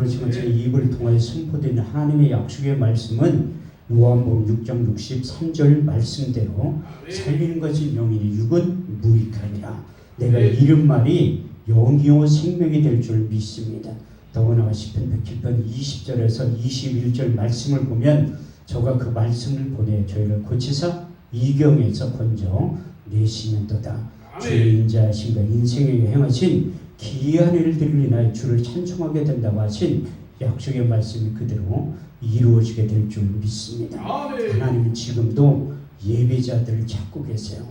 것인 것처럼 입을 통하여 선포되는 하나님의 약속의 말씀은 요한복음 6장 63절 말씀대로 살리는 것이 영이니 육은 무익하니라. 내가 이른 말이 영이요 생명이 될 줄 믿습니다. 더구나 시편 107편 20절에서 21절 말씀을 보면 저가 그 말씀을 보내 저희를 고치사 이경에서 건져 내시는도다. 주의 인자하심과 인생에게 행하신 기이한 일들을 인하여 주를 찬송하게 된다고 하신 약속의 말씀이 그대로 이루어지게 될 줄 믿습니다. 하나님은 지금도 예배자들을 찾고 계세요.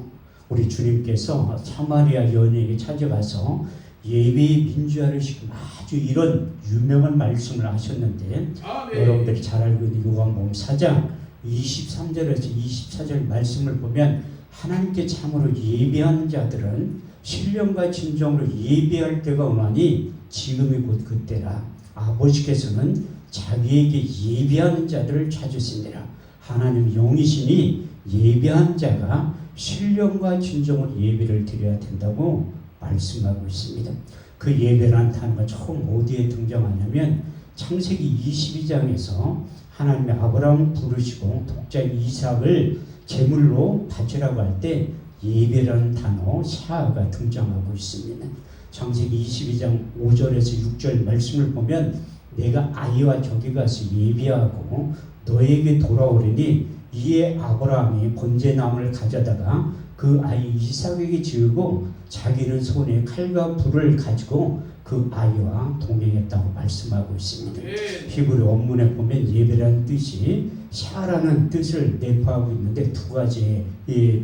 우리 주님께서 사마리아 여인에게 찾아가서 예배의 민주화를 시키는 아주 이런 유명한 말씀을 하셨는데 여러분들이 잘 알고 있는 요한복음 4장 23절에서 24절 말씀을 보면 하나님께 참으로 예배하는 자들은 신령과 진정으로 예배할 때가 오나니 지금이 곧 그때라. 아버지께서는 자기에게 예배하는 자들을 찾으시니라. 하나님 영이시니 예배하는 자가 신령과 진정으로 예배를 드려야 된다고 말씀하고 있습니다. 그 예배라는 단어가 처음 어디에 등장하냐면 창세기 22장에서 하나님의 아브라함을 부르시고 독자 이삭을 제물로 바치라고 할 때 예배라는 단어 샤아가 등장하고 있습니다. 창세기 22장 5절에서 6절 말씀을 보면 내가 아이와 저기 가서 예배하고 너에게 돌아오리니 이에 아브라함이 번제나무를 가져다가 그 아이 이삭에게 지우고 자기는 손에 칼과 불을 가지고 그 아이와 동행했다고 말씀하고 있습니다. 히브리 원문에 보면 예배라는 뜻이 샤라는 뜻을 내포하고 있는데 두 가지의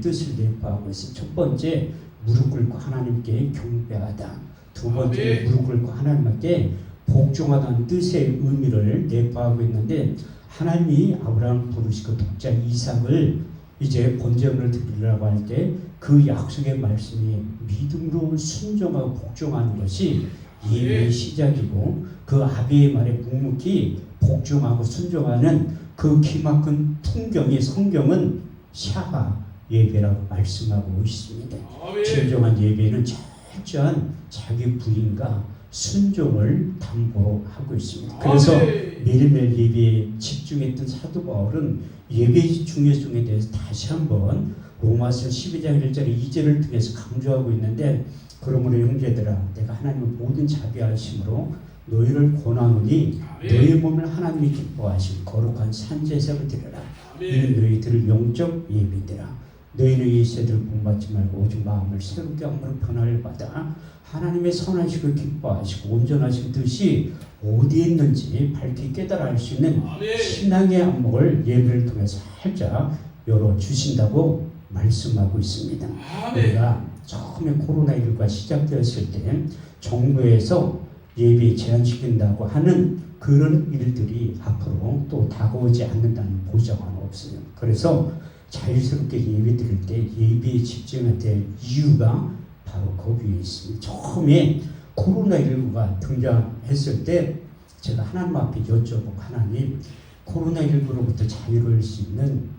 뜻을 내포하고 있습니다. 첫 번째 무릎 꿇고 하나님께 경배하다. 두 번째 무릎 꿇고 하나님께 복종하다는 뜻의 의미를 내포하고 있는데 하나님이 아브라함을 부르시고 독자 이삭을 이제 번제물을 드리려고 할 때 그 약속의 말씀이 믿음으로 순종하고 복종하는 것이 예배의 시작이고 그 아비의 말에 묵묵히 복종하고 순종하는 그 기막힌 풍경이 성경은 샤하 예배라고 말씀하고 있습니다. 진정한 예배는 철저한 자기 부인과 순종을 담보하고 있습니다. 그래서 매일매일 예배에 집중했던 사도 바울은 예배의 중요성에 대해서 다시 한번 로마서 12장 1절에 2절을 통해서 강조하고 있는데 그러므로 형제들아 내가 하나님의 모든 자비하심으로 너희를 권하노니 너희 몸을 하나님이 기뻐하신 거룩한 산제사를 드려라. 이는 너희들을 영적 예비되라. 너희는 이 세대를 본받지 말고 오직 마음을 새롭게 함으로 변화를 받아 하나님의 선하시고 기뻐하시고 온전하신 뜻이 어디에 있는지 밝히 깨달아 알 수 있는 신앙의 안목을 예배를 통해서 살짝 열어주신다고 말씀하고 있습니다. 우리가 처음에 코로나19가 시작되었을 때 정부에서 예배 제한시킨다고 하는 그런 일들이 앞으로 또 다가오지 않는다는 보장은 없어요. 그래서 자유스럽게 예배 드릴 때 예배에 집중해야 될 이유가 바로 거기에 있습니다. 처음에 코로나19가 등장했을 때 제가 하나님 앞에 여쭤보고 하나님 코로나19로부터 자유로울 수 있는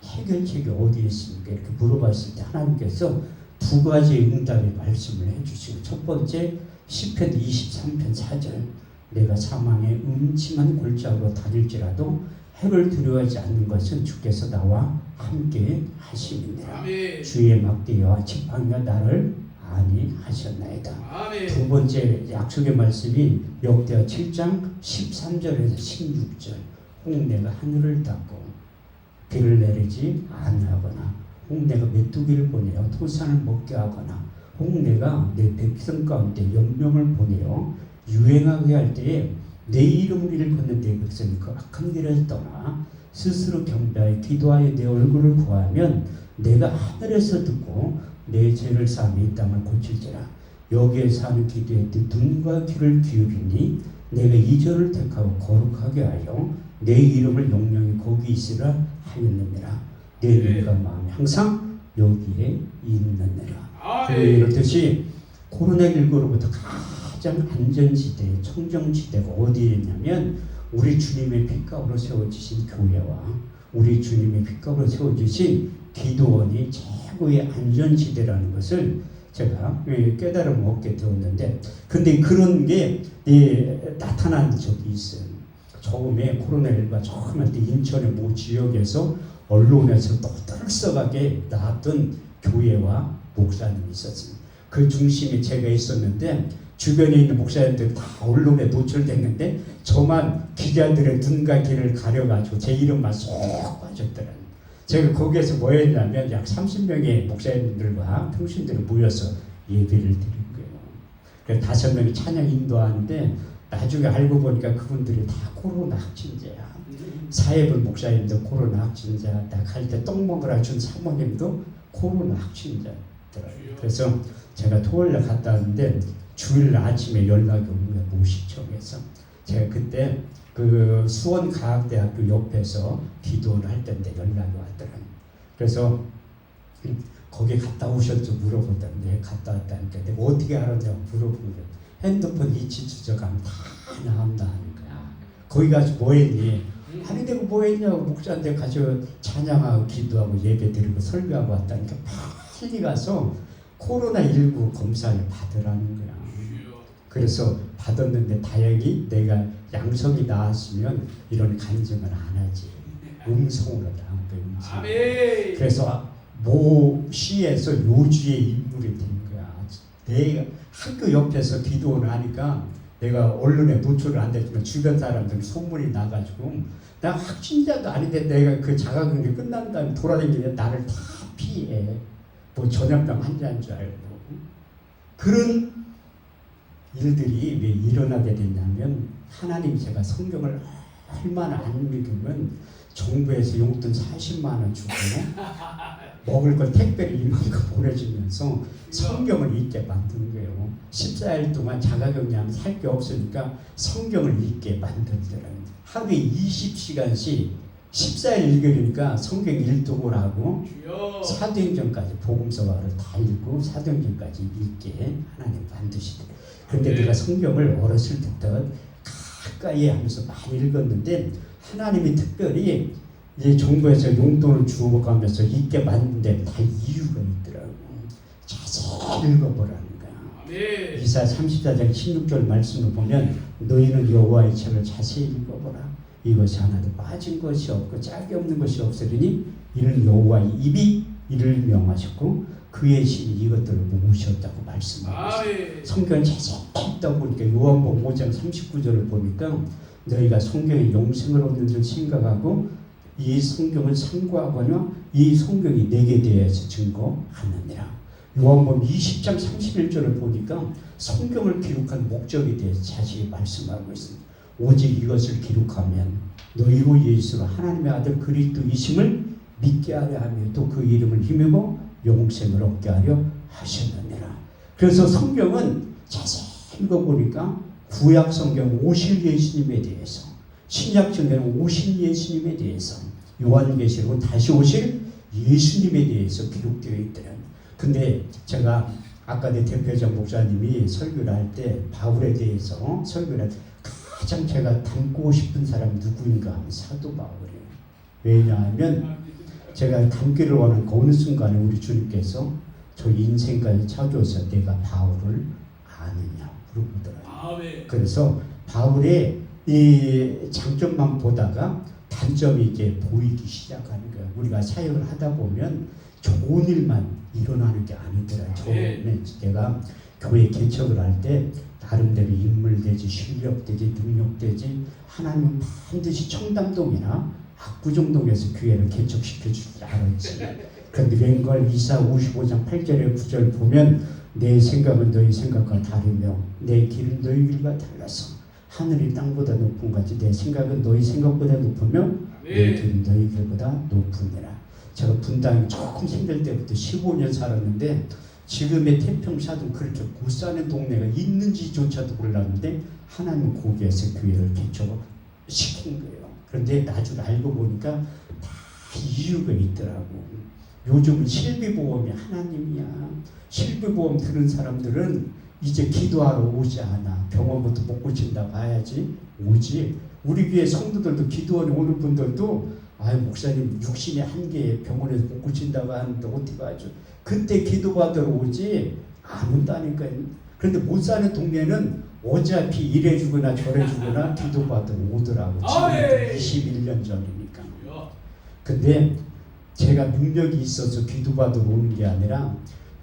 해결책이 어디에 있습니까? 이렇게 물어봤을 때 하나님께서 두 가지의 응답의 말씀을 해주시고 첫 번째 시편 23편 4절 내가 사망의 음침한 골짜기로 다닐지라도 해를 두려워하지 않는 것은 주께서 나와 함께 하심이니라. 주의 막대와 지팡이가 나를 안위하셨나이다. 두 번째 약속의 말씀이 역대하 7장 13절에서 16절 홍내가 하늘을 닫고 비를 내리지 아니하거나 홍내가 메뚜기를 보내어 토산을 먹게 하거나 홍내가 내 백성 가운데 연병을 보내어 유행하게 할 때에 내 이름을 일컫는 내 백성이 그 악한 길을 떠나 스스로 경배하여 기도하여 내 얼굴을 구하면 내가 하늘에서 듣고 내 죄를 사하며 이 땅을 고칠지라. 여기에서 하는 기도에 눈과 귀를 기울이니 내가 이 절을 택하고 거룩하게 하여 내 이름을 영영히 거기 있으라 하였느니라. 내 눈과 마음이 항상 여기에 있느니라. 이렇듯이 코로나19로부터 가장 안전지대, 청정지대가 어디에 있냐면 우리 주님의 핏값으로 세워주신 교회와 우리 주님의 핏값으로 세워주신 기도원이 최고의 안전지대라는 것을 제가 깨달음을 얻게 되었는데, 근데 그런 게 나타난 적이 있어요. 처음에 코로나19가 처음 할 때 인천의 모 지역에서 언론에서 떠들썩하게 나왔던 교회와 목사님이 있었습니다. 그 중심에 제가 있었는데 주변에 있는 목사님들 다 언론에 노출됐는데 저만 기자들의 눈과 귀를 가려가지고 제 이름만 쏙 빠졌더라고요. 제가 거기에서 뭐 했냐면 약 30명의 목사님들과 평신들이 모여서 예배를 드린 거예요. 그래서 5명이 찬양 인도하는데 나중에 알고 보니까 그분들이 다 코로나 확진자야. 사회분 목사님도 코로나 확진자, 나 갈 때 떡 먹으라 준 사모님도 코로나 확진자더라고요. 그래서 제가 토요일날 갔다 왔는데 주일 아침에 연락이 온 거예요. 모시청에서. 제가 그때 그 수원과학대학교 옆에서 기도를 할 때인데 연락이 왔더라고요. 그래서 거기 갔다 오셨죠? 물어보던데 갔다 왔다니까 내가 어떻게 알았냐고 물어본 거예요. 핸드폰 위치 추적하면 다 나온다는 거야. 거기 가서 뭐 했니? 아니 내가 뭐 했냐고 목사한테 가서 찬양하고 기도하고 예배 드리고 설교하고 왔다니까 빨리 가서 코로나19 검사를 받으라는 거야. 그래서 받았는데 다행히 내가 양성이 나왔으면 이런 간증을 안 하지. 음성으로 나온 거야. 그래서 모 시에서 요주의 인물이 된 거야. 내가 학교 옆에서 기도를 하니까 내가 언론에 노출을 안 됐지만 주변 사람들이 소문이 나가지고 나 확진자도 아닌데 내가 그 자가격리 끝난 다음에 돌아다니는데 나를 다 피해. 뭐 전염병 환자인 줄 알고. 그런 일들이 왜 일어나게 됐냐면 하나님 제가 성경을 얼마나 안 읽으면 정부에서 용돈 40만 원 주고 먹을 걸 택배를 이만큼 보내주면서 성경을 읽게 만든 거예요. 14일 동안 자가격리하면 살 게 없으니까 성경을 읽게 만들더라고요. 하루에 20시간씩 14일 읽으니까 성경 일독을 하고 사도행전까지 복음서를 다 읽고 사도행전까지 읽게 하나님 만드시더라고요. 근데 내가 성경을 어렸을 때부터 가까이 하면서 많이 읽었는데 하나님이 특별히 이제 정부에서 용돈을 주어가면서 읽게 만드는데 다 이유가 있더라고. 자세히 읽어보라는 거야. 이사 34장 16절 말씀을 보면 너희는 여호와의 책을 자세히 읽어보라. 이것이 하나도 빠진 것이 없고 짝이 없는 것이 없으리니 이는 여호와의 입이 이를 명하셨고 그의 신이 이것들을 모으셨다고 말씀하고 있어요. 성경을 자세히 읽다 보니까 요한복음 5장 39절을 보니까 너희가 성경의 영생을 얻는 줄 생각하고 이 성경을 상고하거나 이 성경이 내게 대해서 증거하느니라. 요한복음 20장 31절을 보니까 성경을 기록한 목적에 대해서 자세히 말씀하고 있습니다. 오직 이것을 기록하면 너희로 예수로 하나님의 아들 그리스도이심을 믿게 하려 하며 또 그 이름을 힘입어 영생을 얻게 하려 하셨느니라. 그래서 성경은 자세히 읽어보니까 구약 성경 오실 예수님에 대해서, 신약 성경은 오실 예수님에 대해서, 요한계시록은 다시 오실 예수님에 대해서 기록되어 있더라고요. 근데 제가 아까 내 대표장 목사님이 설교를 할 때 바울에 대해서 설교를 할 때 가장 제가 닮고 싶은 사람이 누구인가 하면 사도 바울이에요. 왜냐하면 제가 닮기를 원한 그 어느 순간에 우리 주님께서 저 인생까지 찾아오셔서 내가 바울을 아느냐 물어보더라고요. 그래서 바울의 이 장점만 보다가 단점이 이제 보이기 시작하는 거예요. 우리가 사역을 하다 보면 좋은 일만 일어나는 게 아니더라고요. 처음에 제가 교회 개척을 할 때 나름대로 인물되지 실력되지 능력되지 하나님은 반드시 청담동이나 압구정동에서 교회를 개척시켜 줄 줄 알았지. 그런데 웬걸 이사 55장 8절에 9절 보면 내 생각은 너희 생각과 다르며 내 길은 너희 길과 달라서 하늘이 땅보다 높은 같이 내 생각은 너희 생각보다 높으며 내 길은 너희 길보다 높으니라. 제가 분당에 조금 생길 때부터 15년 살았는데 지금의 태평사도 그렇게 못 사는 동네가 있는지조차도 몰랐는데 하나님 거기에서 교회를 개척시킨 거예요. 그런데 나중에 알고 보니까 다 이유가 있더라고. 요즘은 실비보험이 하나님이야. 실비보험 드는 사람들은 이제 기도하러 오지 않아. 병원부터 못 고친다 봐야지 오지. 우리 교회 성도들도 기도하러 오는 분들도 아유 목사님 육신의 한계에 병원에서 못 고친다고 하는데 어떻게 하죠? 그때 기도받으러 오지 안 온다니까요. 그런데 못 사는 동네는 어차피 이래 주거나 저래 주거나 기도받으러 오더라고. 지금 21년 전이니까. 근데 제가 능력이 있어서 기도받으러 오는 게 아니라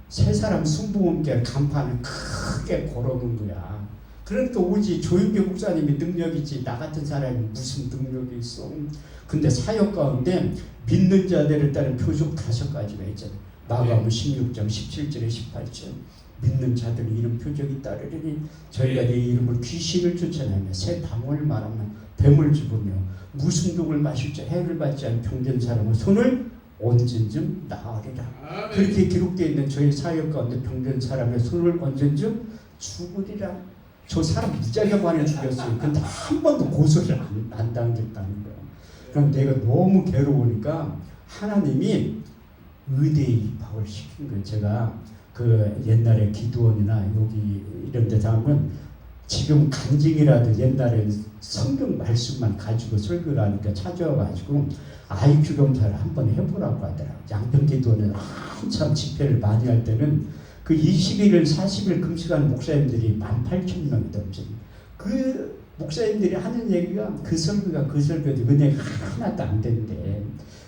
세 사람 순복음교회 간판을 크게 걸어놓은 거야. 그러니까 오지. 조윤교 목사님이 능력이 있지 나 같은 사람이 무슨 능력이 있어. 근데 사역 가운데 믿는 자들에 따른 표적 5가지가 있잖아. 마가복음 16장 17절에 18절 믿는 자들 이름 표적이 따르리니 저희가 내 이름으로 귀신을 쫓아내며 새 방울을 말하면 뱀을 집으며 무슨 독을 마실지 해를 받지 않은 병든 사람은 손을 언젠쯤 나으리라. 그렇게 기록되어 있는 저희 사역 가운데 병든 사람의 손을 언젠쯤 죽으리라. 저 사람 무지하게 많이 죽였어요. 근데 한 번도 고소를 안 당했다는 거예요. 그럼 내가 너무 괴로우니까 하나님이 의대에 입학을 시킨 거예요. 제가 그 옛날에 기도원이나 여기 이런 데 가면 지금 간증이라도 옛날에 성경 말씀만 가지고 설교를 하니까 찾아와가지고 IQ 검사를 한번 해보라고 하더라고요. 양평기도원은 한참 집회를 많이 할 때는 그 21일 40일 금식하는 목사님들이 18,000명이 넘지. 그 목사님들이 하는 얘기가 그 설교도 은혜가 하나도 안 된대.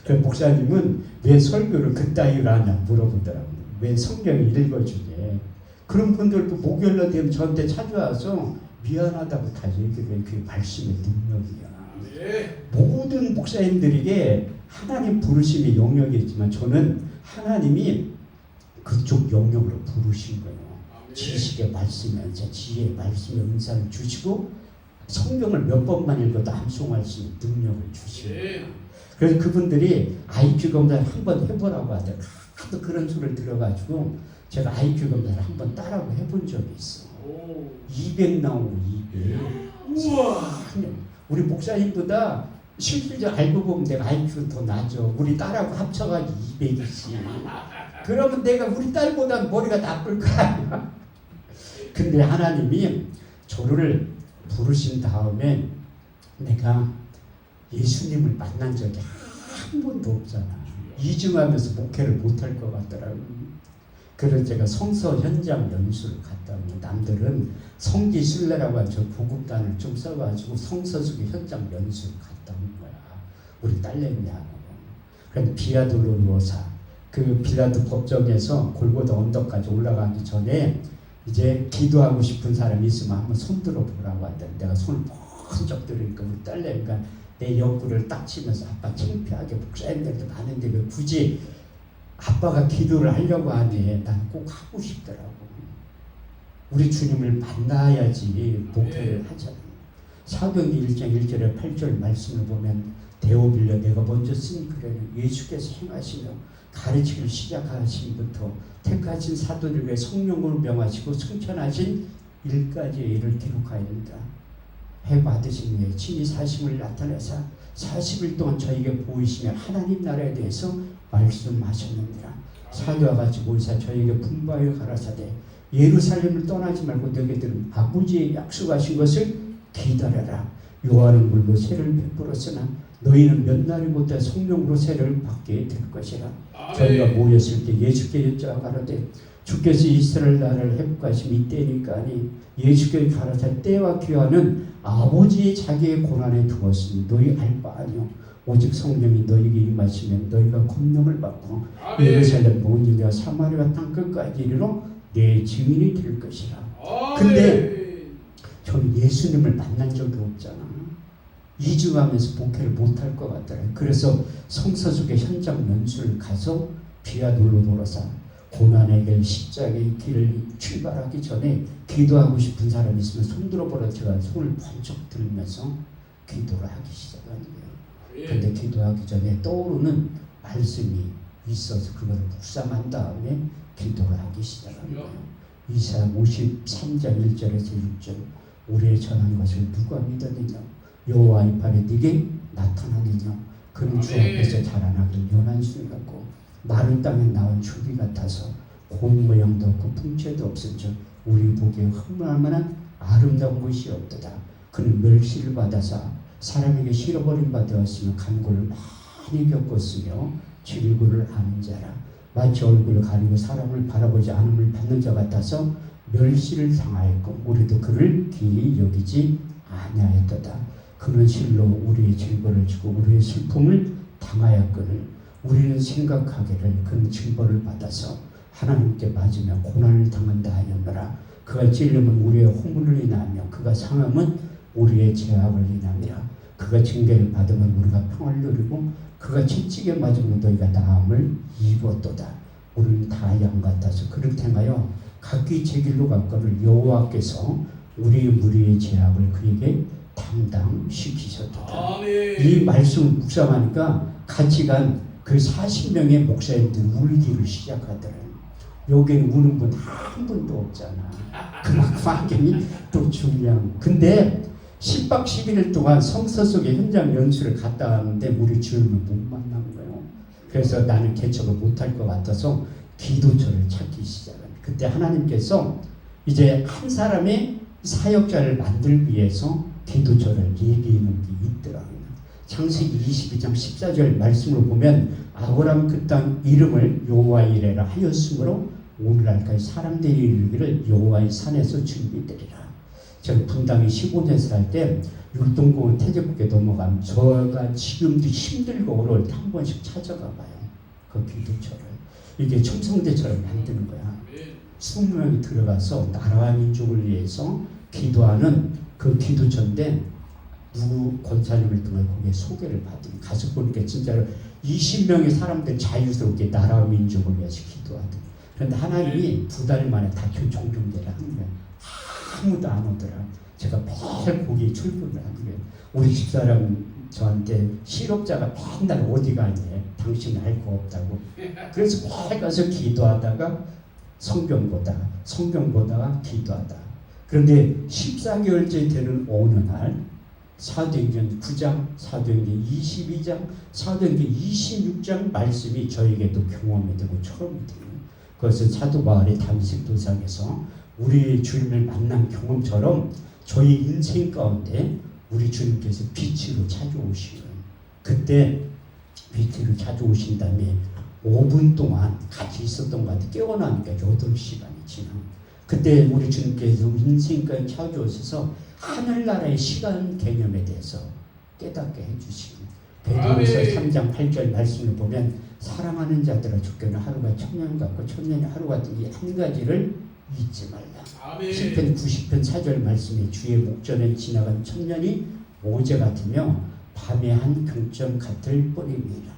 그 목사님은 왜 설교를 그따위로 하냐 물어보더라고요. 왜 성경을 읽어주게. 그런 분들도 목요일날 되면 저한테 찾아와서 미안하다고 다 얘기를 해요. 그게 말씀의 능력이야. 모든 목사님들에게 하나님 부르심의 영역이 있지만 저는 하나님이 그쪽 영역으로 부르신 거예요. 지식의 말씀에 지혜의 말씀의 은사를 주시고 성경을 몇 번만 읽어도 암송할 수 있는 능력을 주시는 거예요. 그래서 그분들이 IQ 검사를 한번 해보라고 하더라고요. 하도 그런 소리를 들어가지고 제가 IQ 검사를 한번 따라고 해본 적이 있어. 200 나오고 200. 우와. 우리 목사님보다 실질적으로 알고 보면 내가 IQ 더 낮아. 우리 딸하고 합쳐가지고 200이지. 그러면 내가 우리 딸보다 머리가 나쁠 거 아니야. 근데 하나님이 저를 부르신 다음에 내가 예수님을 만난 적이 한 번도 없잖아. 이중하면서 목회를 못할 것 같더라고요. 그래서 제가 성서 현장 연수를 갔다 오고 남들은 성지순례라고 하는 저 구급단을 좀 써가지고 성서 속의 현장 연수를 갔다 온 거야. 우리 딸내미하고. 그래서 비아돌로로사 그 빌라도 법정에서 골고다 언덕까지 올라가기 전에 이제 기도하고 싶은 사람이 있으면 한번 손 들어보라고 하더니 내가 손을 번쩍 들으니까 우리 딸내미가 내 옆구리를 딱 치면서 아빠 창피하게 목사님들도 많은데 왜 굳이 아빠가 기도를 하려고 하니 난 꼭 하고 싶더라고. 우리 주님을 만나야지 목회를 하잖아. 사도행전 1장 1절에 8절 말씀을 보면 데오빌려 내가 먼저 쓴 글에는 예수께서 행하시며 가르치기를 시작하신부터 택하신 사도들에게 성령을 명하시고 승천하신 일까지의 일을 기록하였다. 해 받으신 후에 친히 사심을 나타내사 40일 동안 저에게 보이시며 하나님 나라에 대해서 말씀하셨느니라. 사도와 같이 모이사 저에게 분부하여 가라사대 예루살렘을 떠나지 말고 너희들은 아버지의 약속하신 것을 기다려라. 요한은 물로 세를 베풀었으나 너희는 몇 날이 못해 성령으로 세를 받게 될 것이라. 저희가 모였을 때 예수께 여쭤 가라되 주께서 이스라엘 나라를 회복하심 이때니까 하니 예수께 가라사대 때와 기한은 아버지의 자기의 고난에 두었으니 너희 알 바 아니요 오직 성령이 너희에게 임하시면 너희가 권능을 받고 예루살렘 온 유대와 사마리아 땅 끝까지 이르러 내 증인이 될 것이라. 근데 저는 예수님을 만난 적이 없잖아. 이중하면서 목회를 못할 것 같더라. 그래서 성서 속의 현장 연수를 가서 비아돌로로사 고난의 길 십자가의 길을 출발하기 전에 기도하고 싶은 사람이 있으면 손 들어보라. 제가 손을 번쩍 들면서 기도를 하기 시작하는 거예요. 근데 기도하기 전에 떠오르는 말씀이 있어서 그걸 묵상한 다음에 기도를 하기 시작하는 거예요. 이사야 53장 1절에서 6절 우리의 전한 것을 누가 믿었느냐 여호와의 팔에 네게 나타나느냐 그는 주 앞에서 자라나길 연한 순 같고 마른 땅에 나온 줄기 같아서 고운 모양도 없고 풍채도 없은 즉 우리 보기에 흠모할 만한 아름다운 것이 없도다. 그는 멸시를 받아서 사람에게 실어버린 바 되었으며 간고를 많이 겪었으며 질고를 하는 자라. 마치 얼굴을 가리고 사람을 바라보지 않음을 받는 자 같아서 멸시를 당하였고 우리도 그를 귀히 여기지 아니하였도다. 그는 실로 우리의 증거를 주고 우리의 슬픔을 당하였거늘 우리는 생각하기를 그는 징벌을 받아서 하나님께 맞으며 고난을 당한다 하였노라. 그가 찔림은 우리의 허물을 인하며 그가 상함은 우리의 죄악을 인함이라. 그가 징계를 받으면 우리가 평을 누리고 그가 채찍에 맞으면 너희가 나음을 입었도다. 우리는 다 양 같아서 그를 행하여 각기 제 길로 갔거늘 여호와께서 우리의 무리의 죄악을 그에게 담당시키셨도다. 이 말씀을 묵상하니까 같이 간 그 40명의 목사님들이 울기를 시작하더라고요. 여기는 우는 분 한 분도 없잖아. 그만큼 환경이 또 중요한. 근데 10박 11일 동안 성서 속의 현장 연수를 갔다 왔는데 우리 주님을 못 만난 거예요. 그래서 나는 개척을 못할 것 같아서 기도처를 찾기 시작합니다. 그때 하나님께서 이제 한 사람의 사역자를 만들기 위해서 기도처를 얘기하는 게 있더라고요. 창세기 22장 14절 말씀을 보면 아브람 그 땅 이름을 여호와 이레라 하였으므로 오늘날까지 사람들이 이르기를 여호와의 산에서 준비되리라. 저는 분당에 15년 살 때 율동공원 태제국에 넘어가면 저가 지금도 힘들고 어려울 때 한 번씩 찾아가 봐요. 그 기도처를. 이게 첨성대처럼 만드는 거야. 20명이 들어가서 나라와 민족을 위해서 기도하는 그 기도처인데 누구 권사님을 통해 거기에 소개를 받은 가서 보니까 진짜로 20명의 사람들 자유스럽게 나라와 민족을 위해서 기도하던. 그런데 하나님이 2달 만에 다 종종대를 하는 거예요. 아무도 안 오더라. 제가 매일 거기에 출근을 하는 거예요. 우리 집사람 저한테 실업자가 맨날 어디 가니? 당신은 알 거 없다고. 그래서 매일 가서 기도하다가 성경 보다가 기도하다. 그런데 14개월째 되는 어느 날 사도행전 9장, 사도행전 22장, 사도행전 26장 말씀이 저에게도 경험이 되고 처음이 되는. 그것은 사도 바울의 담메색 도상에서 우리 주님을 만난 경험처럼 저희 인생 가운데 우리 주님께서 빛으로 찾아오시는 그때 빛으로 찾아오신 다음에 5분 동안 같이 있었던 것 같아요. 깨어나니까 8시간이 지나. 그때 우리 주님께서 인생까지 찾아오셔서 하늘나라의 시간 개념에 대해서 깨닫게 해주시고 베드로서 3장 8절 말씀을 보면 사랑하는 자들아 주께는 하루가 천년 같고 천년이 하루 같은 이 한 가지를 잊지 말라. 시편 90편 4절 말씀에 주의 목전에 지나간 천년이 오제 같으며 밤의 한 경점 같을 뿐입니다.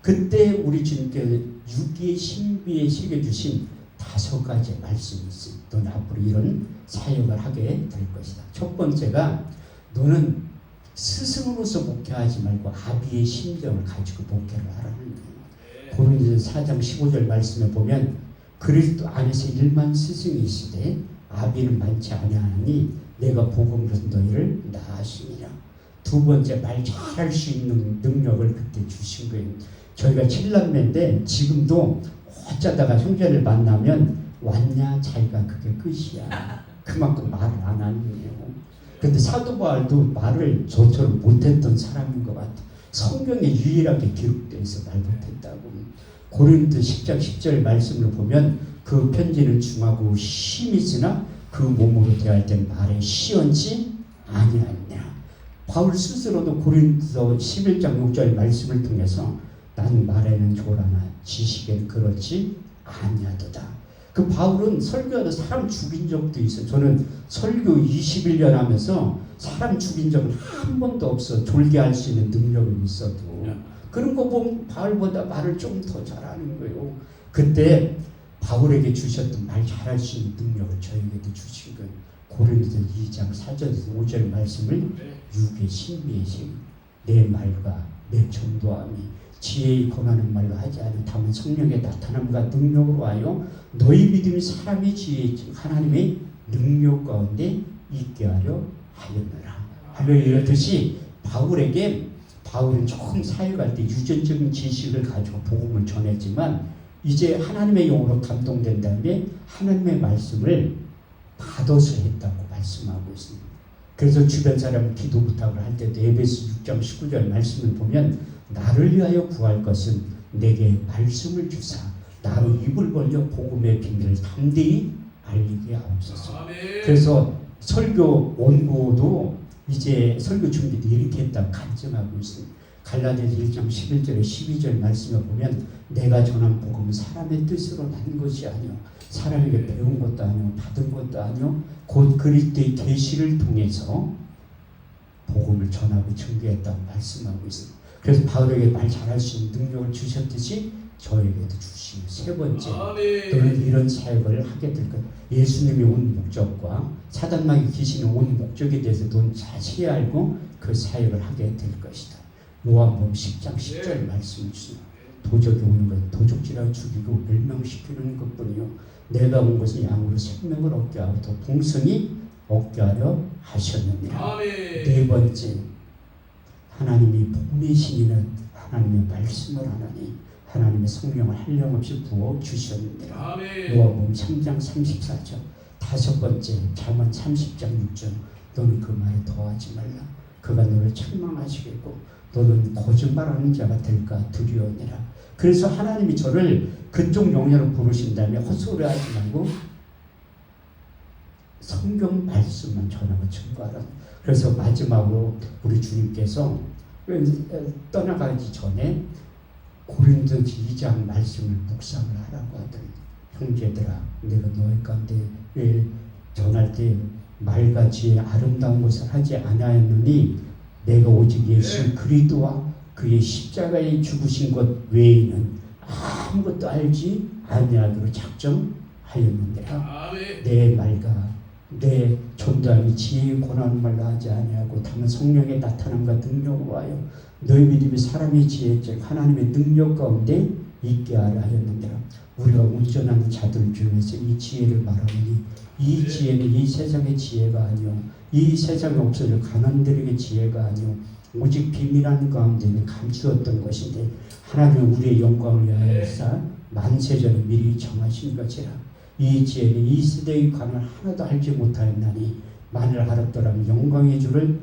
그때 우리 주님께서 유기의 신비에 새겨주신 5가지 말씀이 있어요. 너는 앞으로 이런 사역을 하게 될 것이다. 첫 번째가 너는 스승으로서 목회하지 말고 아비의 심정을 가지고 목회를 하라는 거예요. 고린도서 4장 15절 말씀에 보면 그리스도 안에서 일만 스승이 있으되 아비는 많지 아니하니 내가 복음으로 너희를 낳았으니라. 두 번째, 말 잘할 수 있는 능력을 그때 주신 거예요. 저희가 7남매인데 지금도 어쩌다가 형제를 만나면 왔냐 자기가 그게 끝이야. 그만큼 말을 안 하는 거예요. 근데 사도 바울도 말을 저처럼 못했던 사람인 것 같아. 성경에 유일하게 기록되어 있어 말 못했다고. 고린도 10장 10절 말씀을 보면 그 편지는 중하고 심히 있으나 그 몸으로 대할 땐 말에 시원치 아니하느냐. 바울 스스로도 고린도 11장 6절 말씀을 통해서 나는 말에는 조라나 지식에는 그렇지 아니하도다. 그 바울은 설교하다 사람 죽인 적도 있어요. 저는 설교 21년 하면서 사람 죽인 적은 한 번도 없어. 졸개할 수 있는 능력은 있어도 그런 거 보면 바울보다 말을 좀 더 잘하는 거예요. 그때 바울에게 주셨던 말 잘할 수 있는 능력을 저에게도 주신 거예요. 고린도서 2장 4절에서 5절 말씀을 육의 신비의 신, 내 말과 내 전도함이 지혜의 권하는 말로 하지 않은 다만 성령의 나타남과 능력으로 하여 너희 믿음이 사람의 지혜 하나님의 능력 가운데 있게 하려 하였노라. 할렐루야. 이렇듯이 바울은 조금 사역할 때 유전적인 지식을 가지고 복음을 전했지만 이제 하나님의 영으로 감동된 다음에 하나님의 말씀을 받아서 했다고 말씀하고 있습니다. 그래서 주변 사람 기도 부탁을 할 때도 에베소 6장 19절 말씀을 보면 나를 위하여 구할 것은 내게 말씀을 주사 나로 입을 벌려 복음의 비밀을 담대히 알리게 하옵소서. 아멘. 그래서 설교 원고도 이제 설교 준비도 이렇게 했다고 간증하고 있습니다. 갈라디아서 1장 11절에 12절 말씀을 보면 내가 전한 복음은 사람의 뜻으로 난 것이 아니요 사람에게 배운 것도 아니요 받은 것도 아니요 곧 그리스도의 계시를 통해서 복음을 전하고 증거했다고 말씀하고 있습니다. 그래서 바울에게 말 잘할 수 있는 능력을 주셨듯이 저에게도 주시고 세 번째 너는 이런 사역을 하게 될 것. 예수님이 온 목적과 사단마귀 귀신이 온 목적에 대해서 넌 자세히 알고 그 사역을 하게 될 것이다. 요한복음 10장 10절 말씀을 주시고 도적이 오는 것 도적질하여 죽이고 멸망시키는 것뿐이요 내가 온 것은 양으로 생명을 얻게 하고 더 풍성히 얻게 하려 하셨느니라. 네 번째 하나님이 복음의 신이는 하나님의 말씀을 하나니 하나님의 성령을 한량없이 부어 주셨느니라. 요한복음 3장 34절. 다섯 번째 잠언 30장 6절. 너는 그 말에 더하지 말라. 그가 너를 책망하시겠고 너는 거짓말하는 자가 될까 두려우니라. 그래서 하나님이 저를 그쪽 영역으로 부르신 다음에 헛소리하지 말고 성경 말씀만 전하고 증거하라. 그래서 마지막으로 우리 주님께서 떠나가기 전에 고린도서 2장 말씀을 묵상을 하라고 하더니 형제들아 내가 너희 가운데 전할 때 말과 지혜 아름다운 것을 하지 아니하였느니 내가 오직 예수 그리스도와 그의 십자가에 죽으신 것 외에는 아무것도 알지 아니하기로 작정하였느니라. 내 말과 내 전도함이 지혜의 권한 말로 하지 아니하고 다만 성령의 나타남과 능력으로 하여 너희 믿음이 사람의 지혜 즉 하나님의 능력 가운데 있게 하려 하였느니라. 우리가 운전하는 자들 중에서 이 지혜를 말하니 이 지혜는 이 세상의 지혜가 아니요 이 세상에 없어질 가난들에게 지혜가 아니요 오직 비밀한 가운데는 감추었던 것인데 하나님은 우리의 영광을 위하여서 만세전에 미리 정하신 것이라. 이 지혜는 이 시대의 관을 하나도 알지 못하였나니 만일 알았더라면 영광의 주를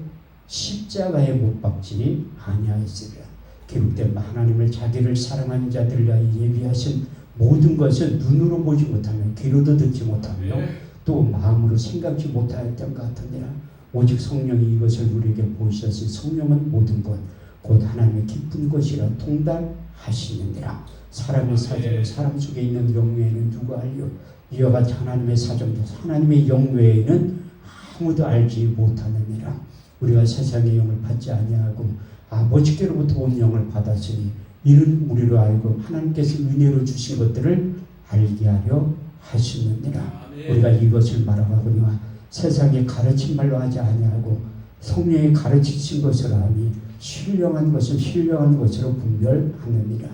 십자가에 못 박지 아니하였으리라. 기록된 하나님을 자기를 사랑하는 자들을 위하여 예비하신 모든 것을 눈으로 보지 못하며 귀로도 듣지 못하며 또 마음으로 생각지 못하였던 것 같으니라. 오직 성령이 이것을 우리에게 보이셨으니 성령은 모든 것 곧 하나님의 기쁜 것이라 통달하시느니라. 사람의 사정을 사람 속에 있는 영 외에는 누가 알려 이와 같이 하나님의 사정도 하나님의 영 외에는 아무도 알지 못하느니라. 우리가 세상의 영을 받지 아니하고 아버지께로부터 온 영을 받았으니 이는 우리로 알고 하나님께서 은혜로 주신 것들을 알게 하려 하시느니라. 우리가 이것을 말하거니와 세상에 가르친 말로 하지 아니하고 성령이 가르치신 것을 아니 신령한 것은 신령한 것으로 분별하느니라.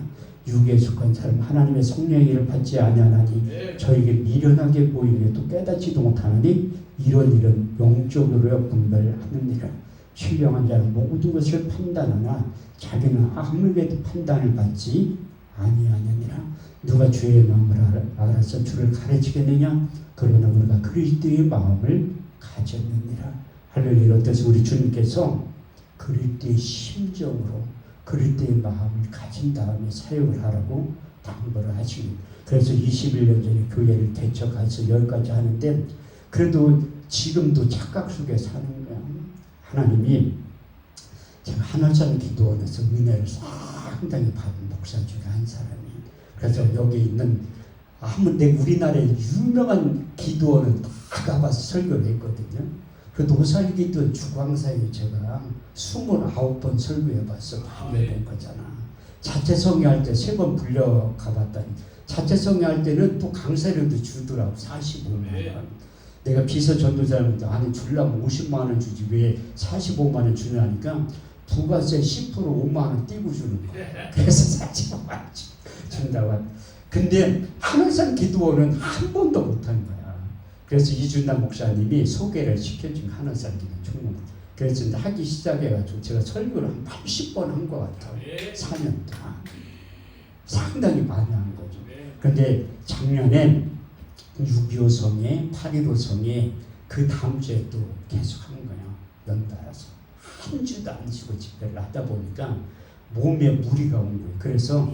육에 속한 사람 하나님의 성령의 일을 받지 아니하나니 저에게 미련하게 보이며 또 깨닫지도 못하나니 이런 영적으로 분별하느니라. 신령한 자는 모든 것을 판단하나 자기는 아무에게도 판단을 받지 아니하느니라. 누가 주의 마음을 알아서 주를 가르치겠느냐? 그러나 우리가 그리스도의 마음을 가졌느니라. 할렐루야. 이런 뜻은 우리 주님께서 그리스도의 심정으로 그리스도의 마음을 가진 다음에 사역을 하라고 당부를 하십니다. 그래서 21년 전에 교회를 개척해서 여기까지 하는데 그래도 지금도 착각 속에 사는 거야. 하나님이 제가 한월산 기도원에서 은혜를 상당히 받은 목사 중에 한 사람이 그래서 여기 있는 우리나라의 유명한 기도원은 다 가봐서 설교를 했거든요. 그 노살기도 주광사에 제가 29번 설교해봤어. 밤에 본 거잖아. 자체 성회할 때 3번 불려 가봤다니. 자체 성회할 때는 또 강사료도 주더라고. 45만 원. 내가 비서 전도사님한테 아니 주려면 50만 원 주지 왜 45만 원 주냐니까 부가세 10% 5만 원 띄고 주는 거야. 그래서 45만 원 준다고. 근데 한월산 기도원은 한 번도 못한 거야. 그래서 이준남 목사님이 소개를 시켜준 한월산 기도 총무. 그래서 하기 시작해가지고 제가 설교를 한 80번 한 것 같아요. 4년 동안. 상당히 많이 한 거죠. 근데 작년에 6.25 성회, 8.15 성회 그 다음 주에 또 계속 한 거예요. 연달아서. 한 주도 안 쉬고 집회를 하다 보니까 몸에 무리가 온 거예요. 그래서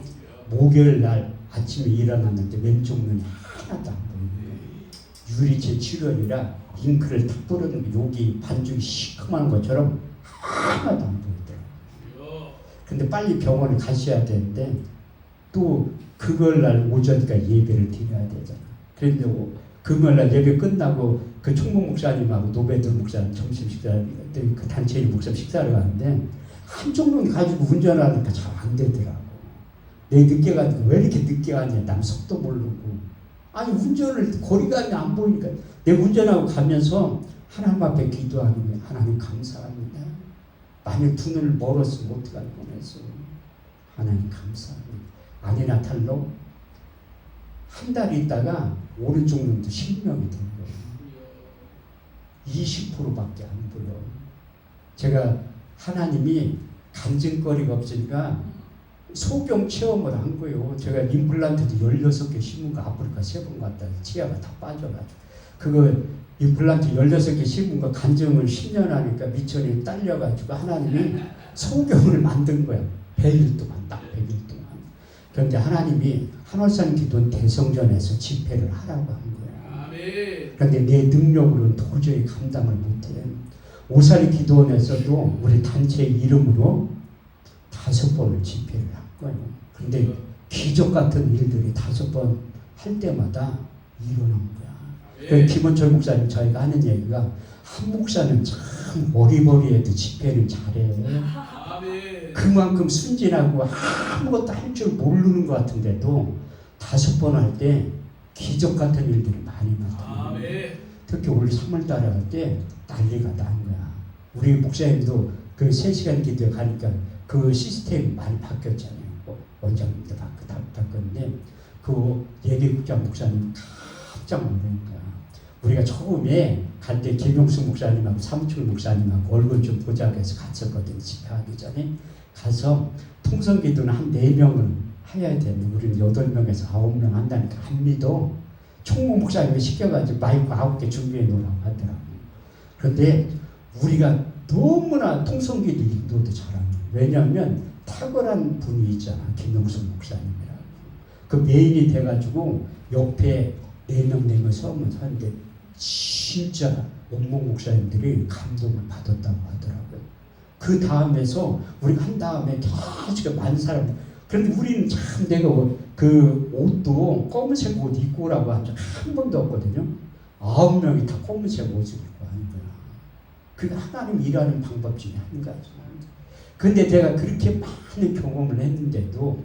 목요일 날 아침에 일어났는데 왼쪽 눈이 하나도 안 보이는 거예요. 유리체 출혈이라 잉크를 탁 뿌렸는데 여기 반죽이 시큼한 것처럼 하나도 안 보이더라고요. 근데 빨리 병원을 가셔야 되는데 또 금요일날 오전까지 예배를 드려야 되잖아. 그런데 금요일날 예배 끝나고 그 총무 목사님하고 노베드 목사님 점심 식사, 그 단체일 목사 식사를 가는데 한쪽 눈 가지고 운전하니까 잘 안 되더라고. 내 늦게 가니까 왜 이렇게 늦게 가냐. 남 속도 모르고. 아니 운전을 거리감이 안 보이니까 내 운전하고 가면서 하나님 앞에 기도하는 거야. 하나님 감사합니다. 만약 두 눈을 멀었으면 어떡할 뻔했어. 하나님 감사합니다. 아니나 탈로 한 달 있다가 오른쪽 눈도 실명이 된 거예요. 20%밖에 안 보여. 제가 하나님이 간증거리가 없으니까 소경 체험을 한 거예요. 제가 임플란트도 16개 심은 거 아프리카 3번 갔다 치아가 다 빠져가지고 그거 임플란트 16개 심은 거 간증을 10년 하니까 미천이 딸려가지고 하나님이 소경을 만든 거야. 100일 동안 딱 100일 동안. 그런데 하나님이 한월산 기도원 대성전에서 집회를 하라고 한 거야. 그런데 내 능력으로는 도저히 감당을 못해. 오사리 기도원에서도 우리 단체 이름으로 5번을 집회를 한 거예요. 근데 기적 같은 일들이 5번 할 때마다 일어난 거야. 김원철 목사님 저희가 하는 얘기가 한 목사는 참 머리머리해도 집회를 잘해. 그만큼 순진하고 아무것도 할 줄 모르는 것 같은데도 5번 할 때 기적 같은 일들이 많이 나타나요. 특히 올 3월달에 할 때 난리가 난 거야. 우리 목사님도 그 3시간 기도에 가니까 그 시스템이 많이 바뀌었잖아요. 원장님도 바꿨는데 그 예비국장 목사님 깜짝 놀란 거야. 우리가 처음에 갈 때 김용수 목사님하고 삼출 목사님하고 얼굴 좀 보자고 해서 갔었거든요. 집회하기 전에 가서 통성기도는 한 4명을 해야 되는데 우리는 8명에서 9명 한다니까 안 믿어. 총무 목사님이 시켜가지고 마이크 9개 준비해 놓으라고 하더라고요. 그런데 우리가 너무나 통성기도 인도도 잘하는 거예요. 왜냐하면 탁월한 분이 있잖아. 김용수 목사님이라고. 그 메인이 돼가지고 옆에 4명 서면 하는데 진짜 원목 목사님들이 감동을 받았다고 하더라고요. 그 다음에서 우리가 한 다음에 계속 많은 사람. 그런데 우리는 참 내가 그 옷도 검은색 옷 입고 오라고 한 적 한 번도 없거든요. 9명이 다 검은색 옷을 입고 하는 거야. 그게 하나님 일하는 방법 중에 한 가지. 근데 내가 그렇게 많은 경험을 했는데도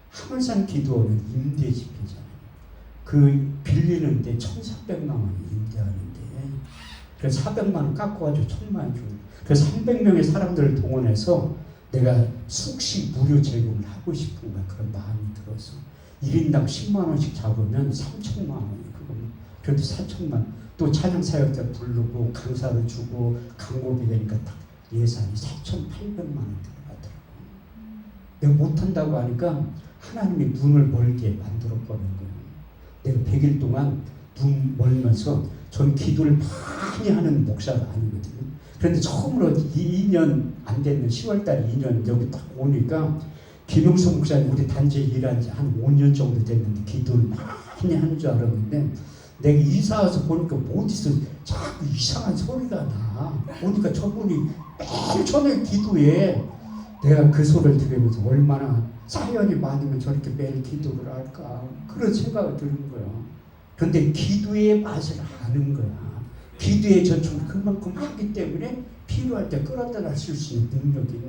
한월산 기도원은 임대 집회잖아요. 그 빌리는데 1,400만 원 임대하는데 그래서 400만 원 깎아가지고 1,000만 원 주고 그래서 300명의 사람들을 동원해서 내가 숙식 무료 제공을 하고 싶은 거야. 그런 마음이 들어서 1인당 10만 원씩 잡으면 3천만 원이 그거면 그래도 4천만 원. 또 찬양 사역자 부르고 강사를 주고 광고비 되니까 딱 예산이 4,800만 원 들어가더라고. 내가 못한다고 하니까 하나님이 눈을 멀게 만들어버린 거예요. 내가 100일 동안 눈 멀면서 전 기도를 많이 하는 목사가 아니거든요. 그런데 처음으로 2년 안 됐는 10월달에 2년 여기 딱 오니까 김용수 목사님 우리 단체에 일한 지 한 5년 정도 됐는데 기도를 많이 하는 줄 알았는데 내가 이사 와서 보니까 어디서 자꾸 이상한 소리가 나. 보니까 저분이 매일 저녁 기도해. 내가 그 소리를 들으면서 얼마나 사연이 많으면 저렇게 매일 기도를 할까. 그런 생각을 드는 거야. 그런데 기도의 맛을 아는 거야. 기도의 전통을 그만큼 하기 때문에 필요할 때 끌어다 놨을 수 있는 능력이.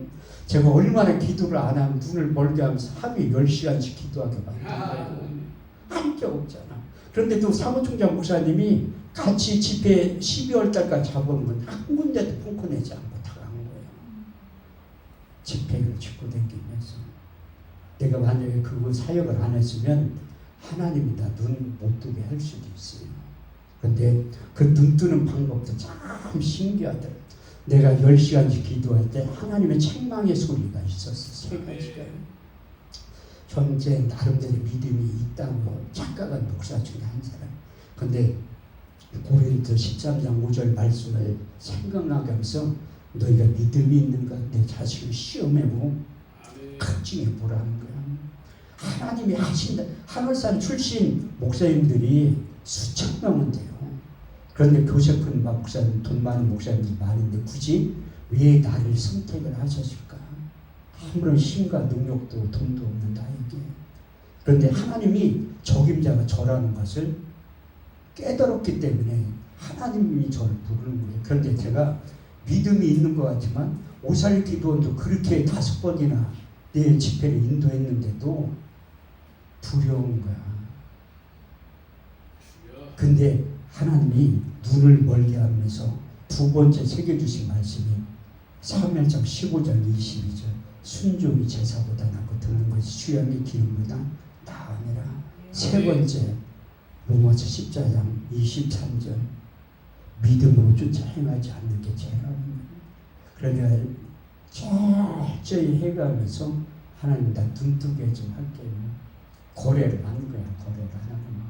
제가 얼마나 기도를 안 하면 눈을 멀게 하면서 하루에 10시간씩 기도하게 만든 거예요. 할 게 없잖아. 그런데 또 사무총장 목사님이 같이 집회 12월 달까지 잡아놓으면 한 군데도 펑크 내지 않고 다 간 거예요. 집회를 짚고 다니면서. 내가 만약에 그거 사역을 안 했으면 하나님이 나 눈 못 뜨게 할 수도 있어요. 그런데 그 눈 뜨는 방법도 참 신기하더라고요. 내가 10시간씩 기도할 때 하나님의 책망의 소리가 있었어. 3가지가요. 전제 나름대로 믿음이 있다고 착각한 목사 중에 한 사람. 근데 고린도 13장 5절 말씀을 생각나게 하면서 너희가 믿음이 있는가 내 자식을 시험해보고 극징해 보라는 거야. 하나님이 하신다. 하늘산 출신 목사님들이 수천 명은 돼요. 그런데 교세 큰 목사님, 돈 많은 목사님들이 많은데 굳이 왜 나를 선택을 하셨을까? 아무런 힘과 능력도 돈도 없는 나에게. 그런데 하나님이 적임자가 저라는 것을 깨달았기 때문에 하나님이 저를 부르는 거예요. 그런데 제가 믿음이 있는 것 같지만 오살 기도원도 그렇게 5번이나 내 집회를 인도했는데도 두려운 거야. 근데 하나님이 눈을 멀게 하면서 두 번째 새겨주신 말씀이 사무엘상 15장 22절 순종이 제사보다 낫고 듣는 것이 주양의 기름보다 나으니라. 세 번째 로마서 14장 23절 믿음으로 쫓아 행하지 않는 게 죄라는 거예요. 그러니까 철저히 해가면서 하나님 나 눈뜨게 좀 할게요. 거래를 하는 거야. 거래를 하는 거.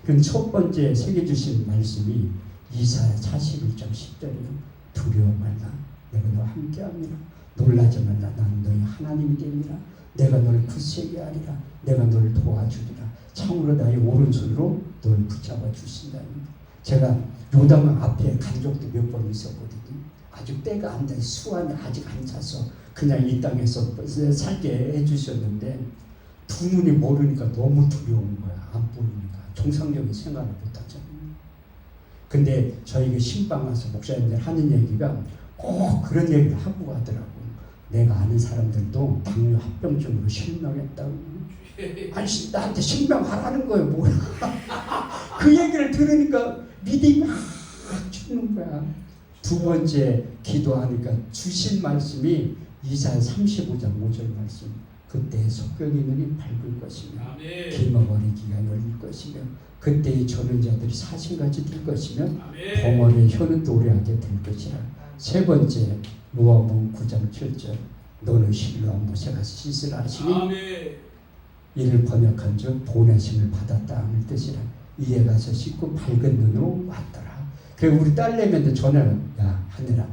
그럼 첫 번째 새겨주신 말씀이 이사야 41장 10절이에요. 두려워 말라. 내가 너와 함께합니다. 놀라지 말라. 나는 너희 하나님이 됩니다. 내가 너를 굳세게 하리라. 내가 너를 도와주리라. 참으로 나의 오른손으로 너를 붙잡아 주신다. 제가 요담강 앞에 간 적도 몇 번 있었거든요. 아직 때가 안 돼. 수완이 아직 안 차서 그냥 이 땅에서 살게 해주셨는데 두 눈이 모르니까 너무 두려운 거야. 안 보이니까. 정상적인 생활을 못하잖아요. 근데 저희 신방 와서 목사님들 하는 얘기가 꼭 그런 얘기를 하고 가더라고요. 내가 아는 사람들도 당뇨 합병증으로 실명했다고. 아니 나한테 실명하라는 거예요. 뭐야. 그 얘기를 들으니까 믿음이 막 죽는 거야. 두 번째 기도하니까 주신 말씀이 이사야 35장 5절 말씀. 그때 속경이 눈이 밝을 것이며 기머거리기가 열릴 것이며 그때의 저는 자들이 사신같이 될 것이며 벙어리의 혀는 노래하게 될 것이라. 세 번째 요한복음 9장 7절 너는 실로한 모세가 씻으라 하시니 이를 번역한 즉 보내심을 받았다 하는 뜻이라. 이에 가서 씻고 밝은 눈으로 왔더라. 그리고 우리 딸내미한테 전화를 하느라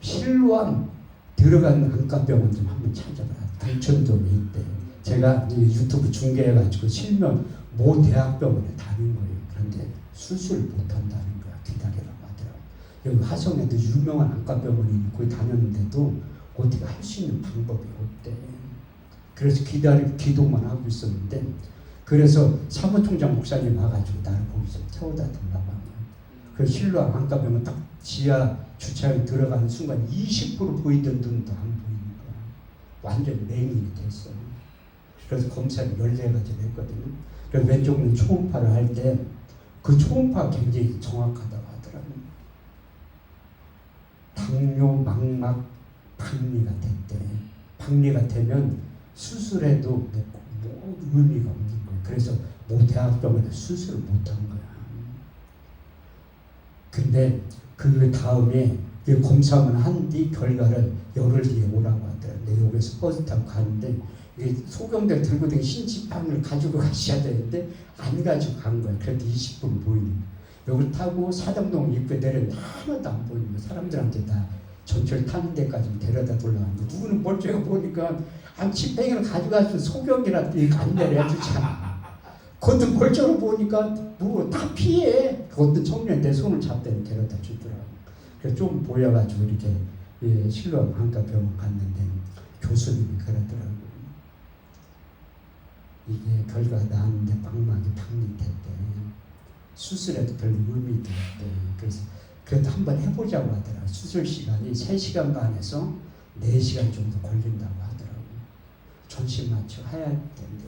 실로암 들어간 안과병원 좀 한번 찾아봐라. 당천동에 있대. 제가 유튜브 중계해가지고 실명 모 대학병원에 다닌 거예요. 그런데 수술 못한다는 거야. 기다리라고 하더라고. 여기 화성에도 유명한 안과병원이 거기 다녔는데도 어디가 할 수 있는 방법이 없대. 그래서 기도만 하고 있었는데 그래서 사무총장 목사님 와가지고 나를 거기서 태워다 달라고 하는 거야. 그 실로암 안과병원 딱 지하 주차장에 들어가는 순간 20% 보이던 눈도 안 보이는 거야. 완전 맹인이 됐어. 그래서 검사를 14가지를 했거든요. 그래서 왼쪽 눈 초음파를 할 때 그 초음파가 굉장히 정확하다고 하더라고요. 당뇨 망막 박리가 됐대. 박리가 되면 수술해도 뭐 의미가 없는 거예요. 그래서 모 대학병원에 수술을 못한 거야. 근데 그 다음에 검사만 한 뒤 결과를 열흘 뒤에 오라고 하더라고요. 근데 여기서 버스 타고 가는데 소경들 들고 된 신지팡이를 가지고 가셔야 되는데 안 가지고 간 거야. 그래도 20분 보이는 거야. 여기 타고 사당동 입구에 내렸는데 하나도 안 보이는 거야. 사람들한테 다 전철 타는 데까지 데려다 돌아가는 거야. 누구는 멀쩡해 보니까 한 지팡이를 가져가서 소경이라도 안 내려주잖아. 그것도 멀쩡해 보니까 뭐 다 피해. 그것도 청년 내 손을 잡더니 데려다 주더라고. 그래서 좀 보여가지고 이렇게 실로암 안과병원 갔는데 교수님이 그러더라고. 이게 결과가 나왔는데 망막이 박리됐대. 수술에도 별 의미도 없대. 그래서 그래도 한번 해보자고 하더라고. 수술 시간이 3시간 반에서 4시간 정도 걸린다고 하더라고. 전신 마취 해야 되는데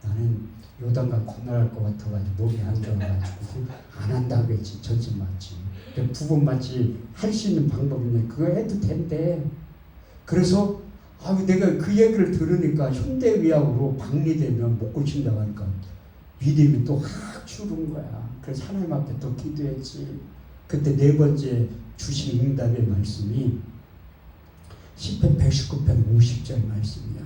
나는 요단강 건너갈 것 같아가지고 몸이 안 좋아가지고 안 한다고 했지. 전신 마취. 부분 마취 할 수 있는 방법이 있네. 그거 해도 된대. 그래서 내가 그 얘기를 들으니까 현대의학으로 박리되면 못 고친다고 하니까 믿음이 또 확 주는 거야. 그래서 하나님 앞에 또 기도했지. 그때 네 번째 주신 응답의 말씀이 시편 119편 50절 말씀이야.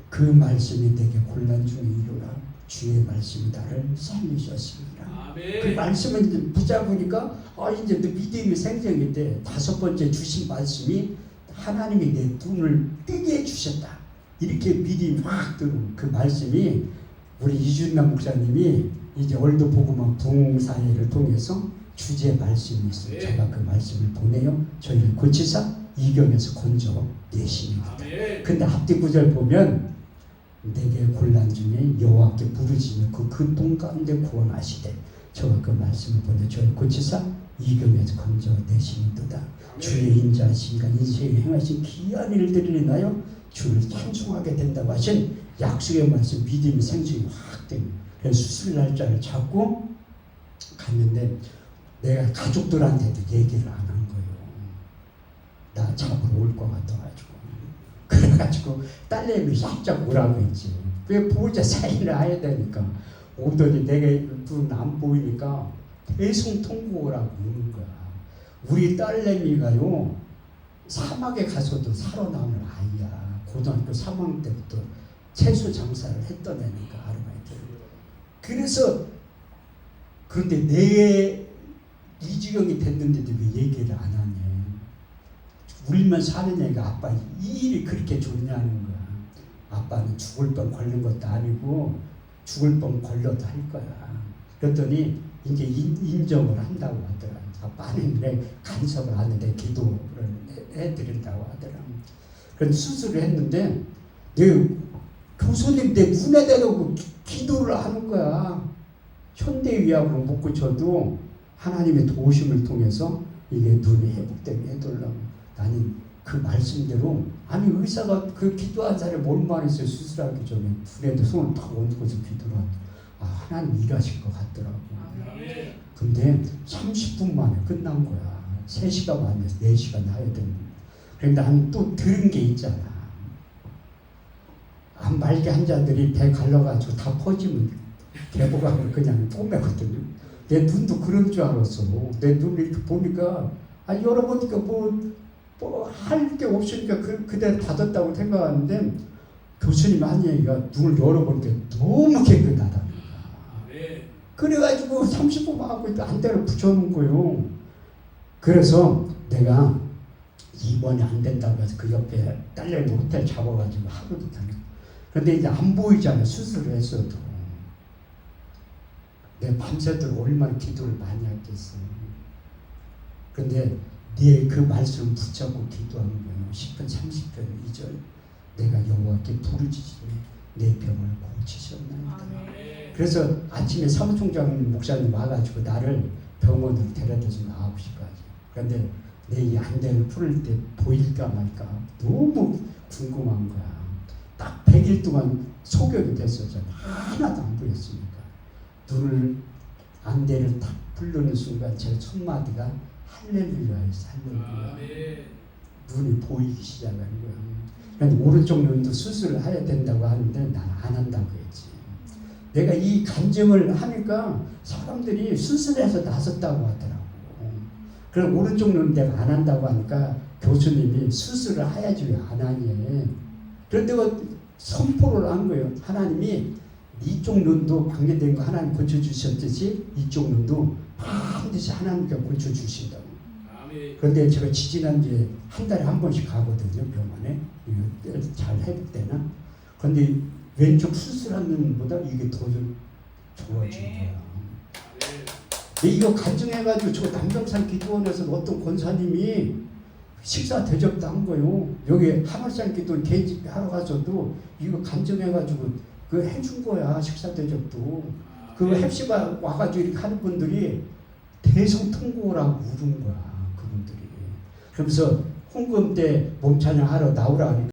그 말씀이 내게 곤란 중에 이르라. 주의 말씀이 나를 살리셨습니다. 그 말씀을 이제 붙잡으니까 이제 믿음이 생성이 돼. 5번째 주신 말씀이 하나님이 내 눈을 뜨게 해주셨다. 이렇게 믿음이 확 들어온 그 말씀이 우리 이준남 목사님이 이제 월드 복음화 부흥사회를 통해서 주제 말씀이 있어요. 제가 그 말씀을 보내요. 저희를 고치사 이경에서 건져내십니다. 근데 앞뒤 구절 보면 내게 곤란 중에 여호와께 부르짖으며 그 동 가운데 구원하시되 저가 그 말씀을 보내 저희 고치사 이경에서 건져내시는도다. 주의 인자하신가 인생에 행하신 귀한 일들을 인하여 주를 찬송하게 된다고 하신 약속의 말씀 믿음의 생수가 확 됩니다. 그래서 수술 날짜를 잡고 갔는데 내가 가족들한테도 얘기를 안 한 거예요. 나 잡으러 올 것 같아가지고. 그래가지고 딸내미 살짝 오라고 했지. 왜 보호자 사인을 해야 되니까. 오더니 내가 눈 안 보이니까 대성통곡이라고 우는 거야. 우리 딸내미가요 사막에 가서도 살아남은 아이야. 고등학교 3학년 때부터 채소 장사를 했던 애니까 아르바이트. 그래서 그런데 내 이 지경이 됐는데도 왜 얘기를 안 하냐. 울면 사는 애가 아빠 이 일이 그렇게 좋냐는 거야. 아빠는 죽을 뻔 걸린 것도 아니고 죽을 뻔 걸려도 할 거야. 그랬더니 이제 인정을 한다고 하더라. 아빠는 내 간섭을 하는데 기도를 해드린다고 하더라. 그래서 수술을 했는데 내 교수님 내 눈에 대고 기도를 하는 거야. 현대의학으로 못 고쳐도 하나님의 도우심을 통해서 이게 눈이 회복되게 해달라고. 나는 그 말씀대로 아니 의사가 그 기도한 사람이 얼마나 있어요. 수술하기 전에 눈에도 손을 탁 얹고서 기도를 하고 하나님 일하실 것 같더라고. 근데 30분 만에 끝난 거야. 3시간 만에서 4시간 해야 되는 거야. 그런데 난 또 들은 게 있잖아. 안 말기 환자들이 배 갈라가지고 다 퍼지면 개복하면 그냥 뽐매거든요. 내 눈도 그런 줄 알았어. 내 눈을 이렇게 보니까 열어보니까 뭐 할 게 없으니까 그대로 닫았다고 생각하는데 교수님 한 얘기가 눈을 열어보니까 너무 깨끗하다는 거야. 그래가지고 30분 하고 안대를 붙여놓은 거예요. 그래서 내가 입원이 안 된다고 해서 그 옆에 딸내미 호텔 잡아가지고 하루도 다녔어. 근데 이제 안 보이잖아. 수술을 했어도. 내가 밤새도록 얼마나 기도를 많이 했겠어. 근데 네 그 말씀 붙잡고 기도하는 거예요. 10편 30편 2절 내가 여호와께 부르짖으며 내 병을 고치셨나이다. 그래서 아침에 사무총장 목사님 와가지고 나를 병원으로 데려다주면 9시까지. 그런데 내 이 안대를 풀을 때 보일까 말까 너무 궁금한 거야. 딱 100일 동안 소격이 됐었잖아. 하나도 안 보였으니까. 눈을 안대를 딱 풀르는 순간 제 첫 마디가 할렐루야였어. 할렐루야. 눈이 보이기 시작하는 거야. 그런데 오른쪽 눈도 수술을 해야 된다고 하는데 난 안 한다고 했지. 내가 이 간증을 하니까 사람들이 수술해서 나섰다고 하더라고. 그럼 오른쪽 눈 내가 안 한다고 하니까 교수님이 수술을 해야지 왜 안 하니. 그런데 선포를 한 거예요. 하나님이 이쪽 눈도 방해된 거 하나님 고쳐주셨듯이 이쪽 눈도 반드시 하나님께 고쳐주신다고. 그런데 제가 지지난주에 한 달에 한 번씩 가거든요. 병원에. 잘 회복되나? 그런데 왼쪽 수술한 눈보다 이게 더 좋아진 거야. 이거 간증해가지고 저 남경산 기도원에서 어떤 권사님이 식사 대접도 한 거요. 여기 하늘산 기도원 개집 하러 가서도 이거 간증해가지고 그 해준 거야. 식사 대접도. 그 햅시가 와가지고 이렇게 하는 분들이 대성통곡이라고 우는 거야. 그분들이. 그러면서 홍금 때 몸찬양 하러 나오라 하니까